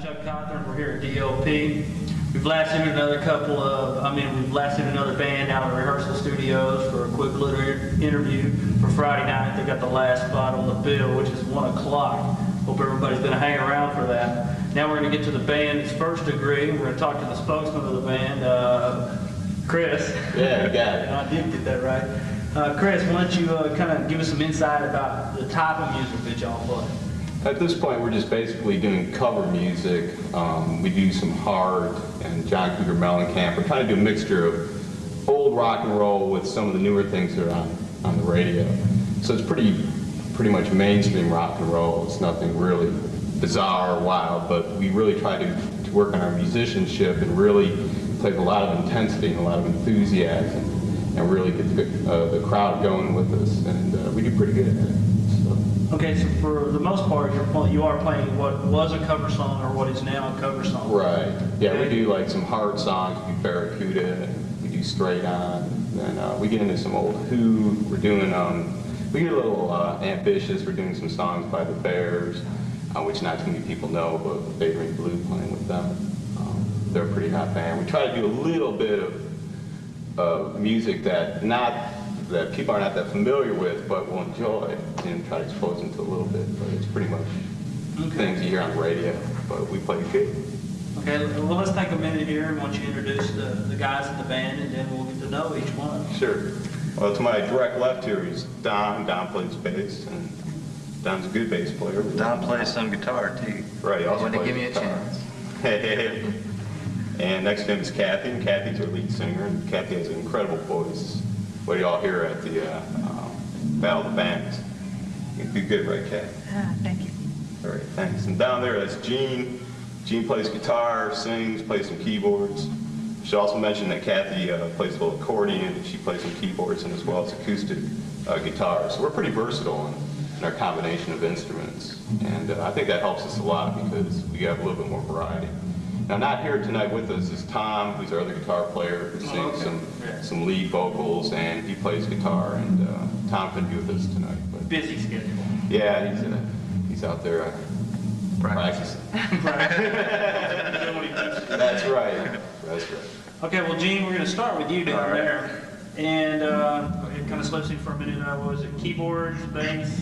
We're here at DLP. We've lasted another we've lasted another band out of rehearsal studios for a quick little interview for Friday night. They got the last spot on the bill, which is 1 o'clock. Hope everybody's going to hang around for that. Now we're going to get to the band's first degree. We're going to talk to the spokesman of the band, Chris. Yeah, you got it. I did get that right. Chris, why don't you kind of give us some insight about the type of music that y'all play? At this point, we're just basically doing cover music. We do some hard and John Cougar Mellencamp. We're trying to do a mixture of old rock and roll with some of the newer things that are on the radio. So it's pretty much mainstream rock and roll. It's nothing really bizarre or wild, but we really try to work on our musicianship and really play with a lot of intensity and a lot of enthusiasm and really get the crowd going with us. And we do pretty good at it. Okay, so for the most part, you are playing what was a cover song or what is now a cover song. Right. Yeah, we do like some hard songs. We do Barracuda, and we do Straight On, and we get into some old Who. We're doing, we get a little ambitious. We're doing some songs by the Bears, which not too many people know, but they bring Blue playing with them. They're a pretty hot band. We try to do a little bit of music that people are not that familiar with, but will enjoy, and try to expose them to a little bit. But it's pretty much things you hear on the radio, but we play good. Okay, well, let's take a minute here and want you to introduce the guys in the band, and then we'll get to know each one of them. Sure. Well, to my direct left here is Don. Don plays bass, and Don's a good bass player. Don plays some guitar, too. Right, he also plays give me a guitar. chance. Hey. And next to him is Kathy, and Kathy's our lead singer, and Kathy has an incredible voice. What do y'all hear at the Battle of the Bands? You do good, right, Kathy? Thank you. All right, thanks. And down there, that's Gene. Gene plays guitar, sings, plays some keyboards. Should also mention that Kathy plays a little accordion, and she plays some keyboards and as well as acoustic guitar. So we're pretty versatile in our combination of instruments. And I think that helps us a lot because we have a little bit more variety. Now, not here tonight with us is Tom, who's our other guitar player, who sings some lead vocals, and he plays guitar. And Tom couldn't be with us tonight. But busy schedule. yeah, he's out there practicing. That's right. That's right. Okay, well, Gene, we're going to start with you down there. And it kind of slips in for a minute. Was it keyboards, bass?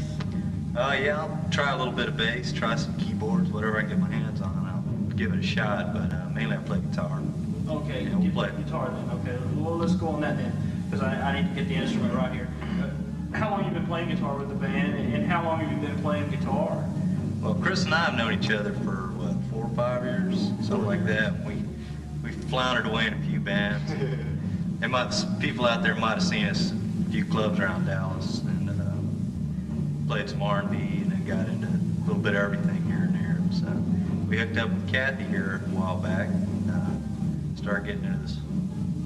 Yeah, I'll try a little bit of bass, try some keyboards, whatever I can get my hands on. I'll give it a shot, but mainly I play guitar. Okay, yeah, we'll play guitar then. Okay, well, let's go on that then, because I need to get the instrument right here. How long have you been playing guitar with the band, and how long have you been playing guitar? Well, Chris and I have known each other for, 4 or 5 years, something like that. We floundered away in a few bands. People out there might have seen us a few clubs around Dallas, and played some R&B, and then got into a little bit of everything here and there. So we hooked up with Kathy here a while back, and started getting into this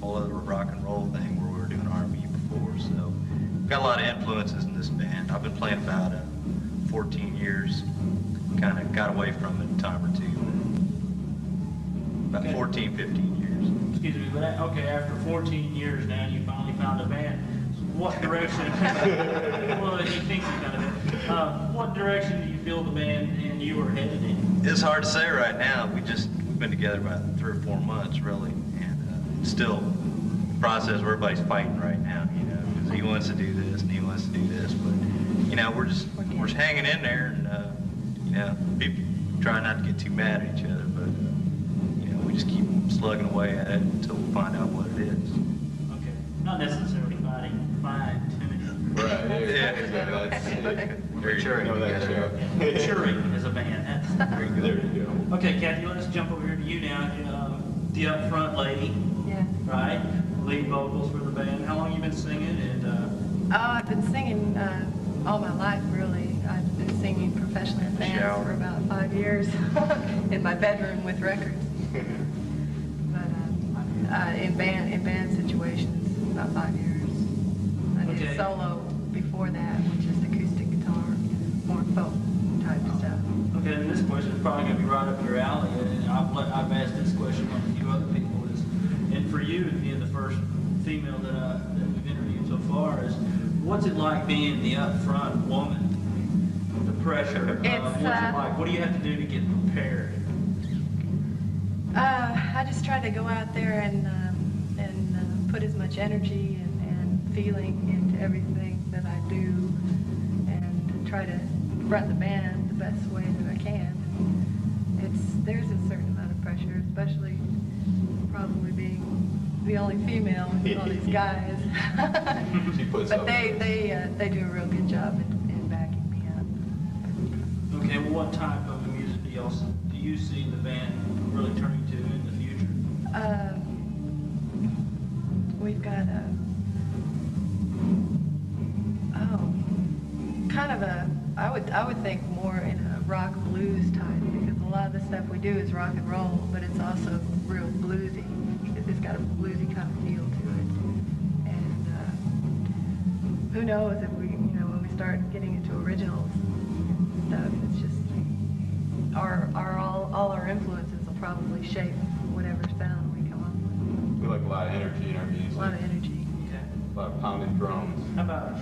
whole other rock and roll thing where we were doing R&B before. So got a lot of influences in this band. I've been playing about 14 years. Kind of got away from it a time or two. About 14, 15 years. Excuse me, but after 14 years now, you finally found a band. What direction? Well, he thinks he found a band. What direction do you feel the band and you are headed in? It's hard to say right now. We've been together about 3 or 4 months, really, and still the process where everybody's fighting right now. You know, because he wants to do this and he wants to do this, but you know, we're just hanging in there, and you know, people try not to get too mad at each other, but you know, we just keep slugging away at it until we find out what it is. Okay, not necessarily fine-tuning. Right. Yeah. Maturing. Maturing as a band. That's very good. There you go. Okay, Kathy, let's jump over here to you now. The up front lady. Yeah. Right? Lead vocals for the band. How long have you been singing? And I've been singing all my life, really. I've been singing professionally in bands for about 5 years in my bedroom with records. But in band situations, about 5 years. I did solo before that, which is acoustic guitar, more folk type stuff. okay, and this question is probably going to be right up your alley. And I've asked this question on a few other people. And for you, being the first female that we've interviewed so far, is what's it like being the up front woman? The pressure. What's it like? What do you have to do to get prepared? try to go out there and put as much energy and feeling into everything that I do, and try to run the band the best way that I can. There's a certain amount of pressure, especially probably being the only female with all these guys. She puts But up they do a real good job in backing me up. Okay, well, what type of music do you see the band really turning to in the future? We've got kind of I would think more in a rock blues type, because a lot of the stuff we do is rock and roll, but it's also real bluesy. It's got a bluesy kind of feel to it. And who knows if when we start getting into originals and stuff, it's just all our influences will probably shape whatever sound we come up with. We like a lot of energy in our music. A lot of energy. Okay. A lot of pounding drums. How about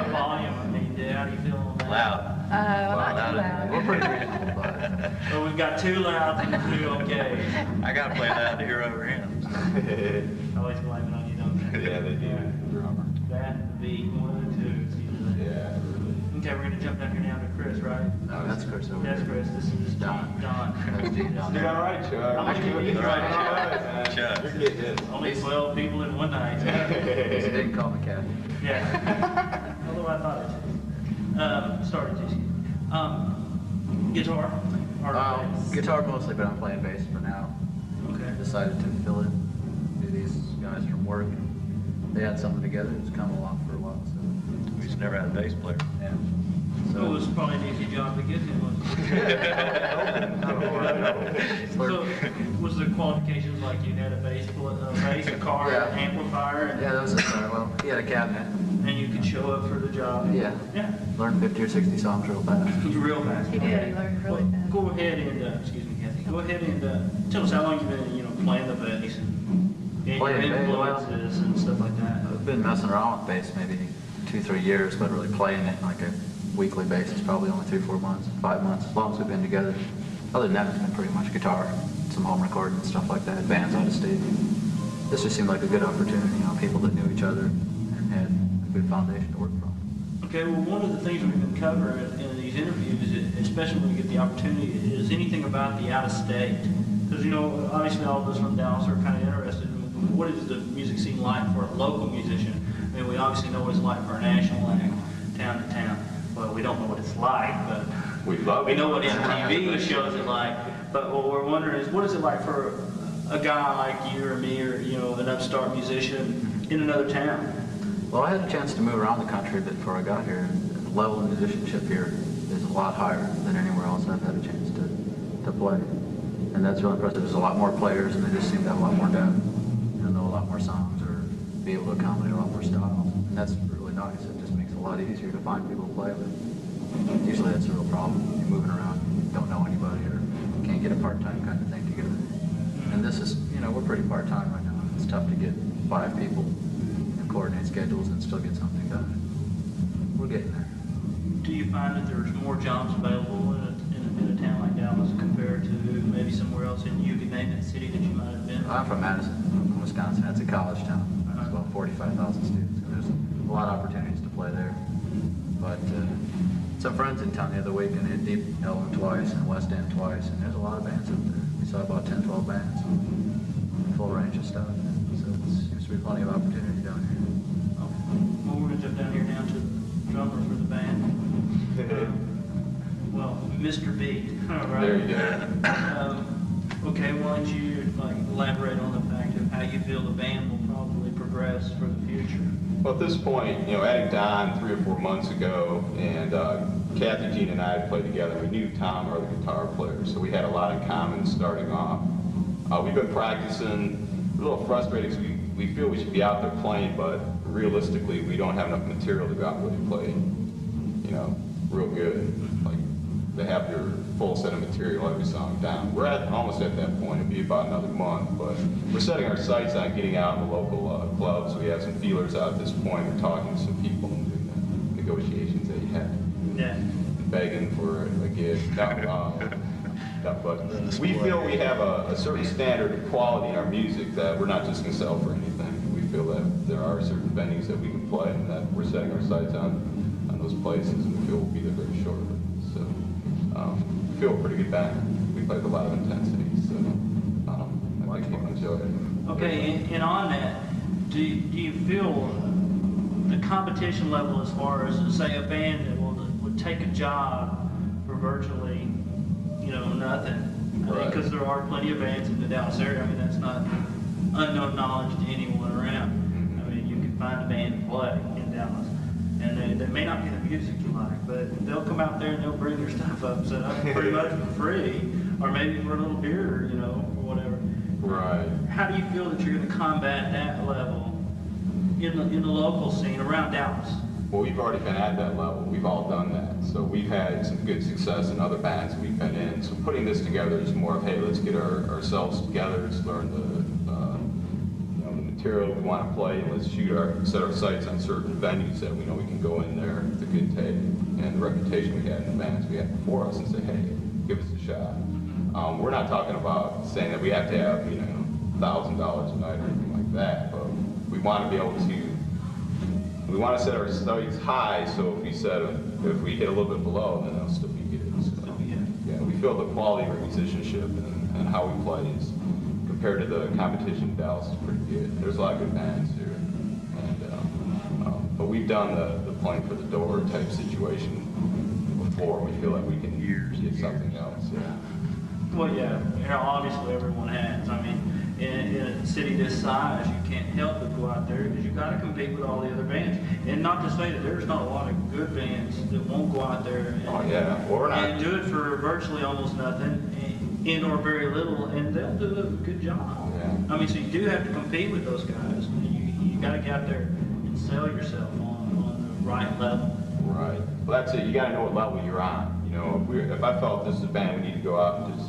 volume? I mean, how do you feel on that? Loud. Not too loud. We're pretty reasonable, but Well, we've got two louds and two okay. I gotta play loud to hear over him. Always blame it on you, don't they? Yeah, they do. Drummer. That, the beat, one of the two. It's usually- Yeah, really. Okay, we're gonna jump down here now to Chris, right? no, that's Chris over That's there. Chris. This is Don. Don. That's Gene down Did there. all right, Chuck. I'm gonna give you All the right, right Chuck. Chuck. You're getting it. Only 12 people in one night. He didn't call me Kathy. Yeah. Although I thought it. Started to. Guitar? Or bass? Guitar mostly, but I'm playing bass for now. Okay. I decided to fill in. These guys from work, they had something together. It's come along for a while, so We just never had a bass player. yeah. So it was probably an easy job to get him, wasn't it? So was the qualifications like you had a bass, a car, Yeah. an amplifier, and, Yeah, that was it. Well, he had a cabinet. and you could show up for the job? Yeah. Yeah. Learned 50 or 60 songs real fast. It was real fast. He did, he learned really Well, fast. Go ahead and, excuse me, Kathy, go ahead and tell us how long you've been, playing the bass and your Playing bass, well- influences and stuff like that. I've been messing around with bass maybe 2-3 years, but really playing it like a weekly basis probably only 3-4 months, 5 months, as long as we've been together. Other than that, it's been pretty much guitar, some home recording and stuff like that, bands out of state. This just seemed like a good opportunity, people that knew each other and had a good foundation to work from. Okay, well, one of the things we've been covering in these interviews, especially when we get the opportunity, is anything about the out-of-state. Because, obviously all of us from Dallas are kind of interested in what is the music scene like for a local musician. I mean, we obviously know what it's like for a national act, town to town. Well, we don't know what it's like, but We love we it. know what MTV shows it like. But what we're wondering is, what is it like for a guy like you or me or, an upstart musician in another town? Well, I had a chance to move around the country a bit before I got here. The level of musicianship here is a lot higher than anywhere else I've had a chance to play. And that's really impressive. There's a lot more players, and they just seem to have a lot more depth, know a lot more songs or be able to accommodate a lot more styles. And that's really nice. It just makes it a lot easier to find people to play with. Usually that's a real problem. You're moving around, you don't know anybody, or can't get a part-time kind of thing together. And this is, we're pretty part-time right now. It's tough to get 5 people and coordinate schedules and still get something done. We're getting there. Do you find that there's more jobs available in a town like Dallas compared to maybe somewhere else in you could name that city that you might have been? I'm from Madison, Wisconsin. It's a college town. It's about 45,000 students. So there's a lot of opportunities to play there. But some friends in town the other week, and hit Deep Ellum twice and West End twice, and there's a lot of bands up there. We saw about 10, 12 bands, full range of stuff. So it seems to be plenty of opportunity down here. Well, we're going to jump down here now to the drummer for the band. Well, Mr. B. Right? There you go. Okay, why don't you elaborate on the fact of how you feel the band will probably progress for the future? Well, at this point, adding Don 3 or 4 months ago, and Kathy, Gene, and I had played together. We knew Tom, our other guitar player, so we had a lot in common starting off. We've been practicing, a little frustrated because we feel we should be out there playing, but realistically, we don't have enough material to go out and really play, real good. Like, to have your full set of material, every song down. We're almost at that point. It'll be about another month, but we're setting our sights on getting out in the local clubs. We have some feelers out at this point. We're talking to some people and doing the negotiations that you had. Yeah. Begging for a gig. No, But we feel we have a certain standard of quality in our music that we're not just going to sell for anything. We feel that there are certain venues that we can play and that we're setting our sights on those places, and we feel we'll be there very shortly. So we feel a pretty good band. We play with a lot of intensity, so I think you'll enjoy it. Okay, and on that, do you feel the competition level as far as, say, a band that would take a job for virtually, nothing? Right. Because there are plenty of bands in the Dallas area. I mean, that's not unknown knowledge to anyone around. I mean, you can find a band to play in Dallas, and they may not be the music you like, but they'll come out there and they'll bring their stuff up, set up pretty much for free, or maybe for a little beer, or whatever. Right. How do you feel that you're going to combat that level in the local scene around Dallas? Well, we've already been at that level. We've all done that. So we've had some good success in other bands we've been in. So putting this together is more of, hey, let's get ourselves together, let's learn the material we want to play, and let's set our sights on certain venues that we know we can go in there with a good tape and the reputation we had in the bands we had before us and say, hey, give us a shot. We're not talking about saying that we have to have, $1,000 a night or anything like that, but we want to be able to, we want to set our sights high, so if we hit a little bit below, then they'll still be good. So, yeah, we feel the quality of our musicianship and how we play is, compared to the competition in Dallas, is pretty good. There's a lot of good bands here, but we've done the playing for the door type situation before. We feel like we can get something else. Yeah. Well, yeah, obviously everyone has. I mean, in a city this size, you can't help but go out there because you've got to compete with all the other bands. And not to say that there's not a lot of good bands that won't go out there and do it for virtually almost nothing and or very little, and they'll do a good job. Yeah. I mean, so you do have to compete with those guys. You got to get out there and sell yourself on the right level. Right. Well, that's it. You got to know what level you're on. If I felt this is a band, we need to go out and just,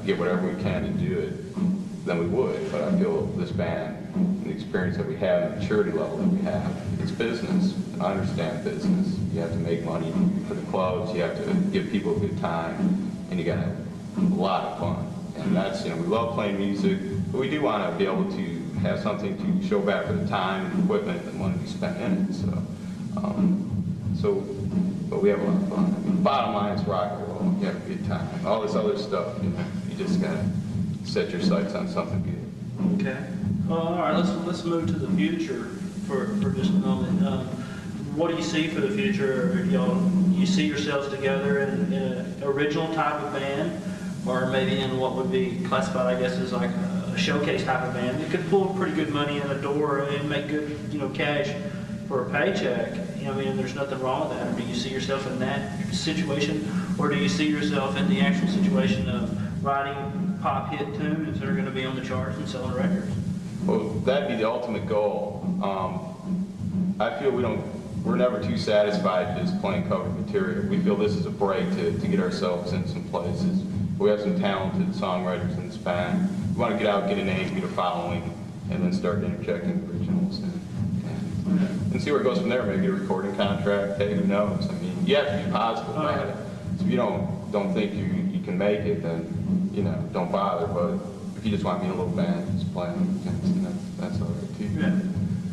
get whatever we can to do it, then we would. But I feel this band, and the experience that we have, the maturity level that we have, it's business. I understand business. You have to make money for the clubs. You have to give people a good time, and you got to have a lot of fun. And that's, we love playing music, but we do want to be able to have something to show back for the time and equipment and money we spent in it. But we have a lot of fun. I mean, bottom line is rock and roll. You have a good time. All this other stuff, you just gotta set your sights on something good. Okay. Well, all right. Let's move to the future for just a moment. What do you see for the future? You see yourselves together in an original type of band, or maybe in what would be classified, I guess, as like a showcase type of band that could pull pretty good money in the door and make good, cash for a paycheck. I mean, there's nothing wrong with that. Or do you see yourself in that situation, or do you see yourself in the actual situation of writing pop hit tunes that are going to be on the charts and selling records? Well, that'd be the ultimate goal. I feel we're never too satisfied just playing cover material. We feel this is a break to get ourselves in some places. We have some talented songwriters in this band. We want to get out, get a name, get a following, and then start interjecting originals and see where it goes from there. Maybe get a recording contract. Hey, who knows? I mean, you have to be positive about it. So if you don't think you can make it, then don't bother. But if you just want to be in a little band, just play on that's all right too. Yeah.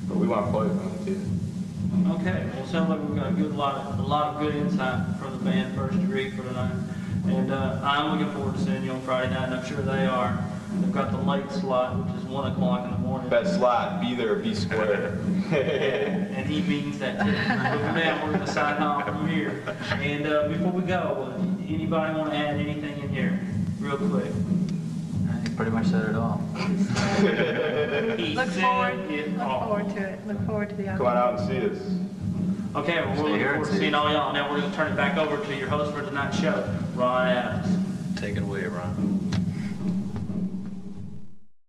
But we want to play with them too. Okay. Well, it sounds like we've got a lot of good insight from the band First Degree for tonight, and I'm looking forward to seeing you on Friday night, and I'm sure they are. They've got the late slot, which is 1 o'clock in the morning. Best slot, be there, be square. And he means that too. But for now, we're going to sign off from here. And before we go, anybody want to add anything in here, real quick? You pretty much said it all. Look forward to it. Look forward to the Come on out and see us. Okay, well, we're looking forward to seeing all y'all. Now we're going to turn it back over to your host for tonight's show, Ron Adams. Take it away, Ron.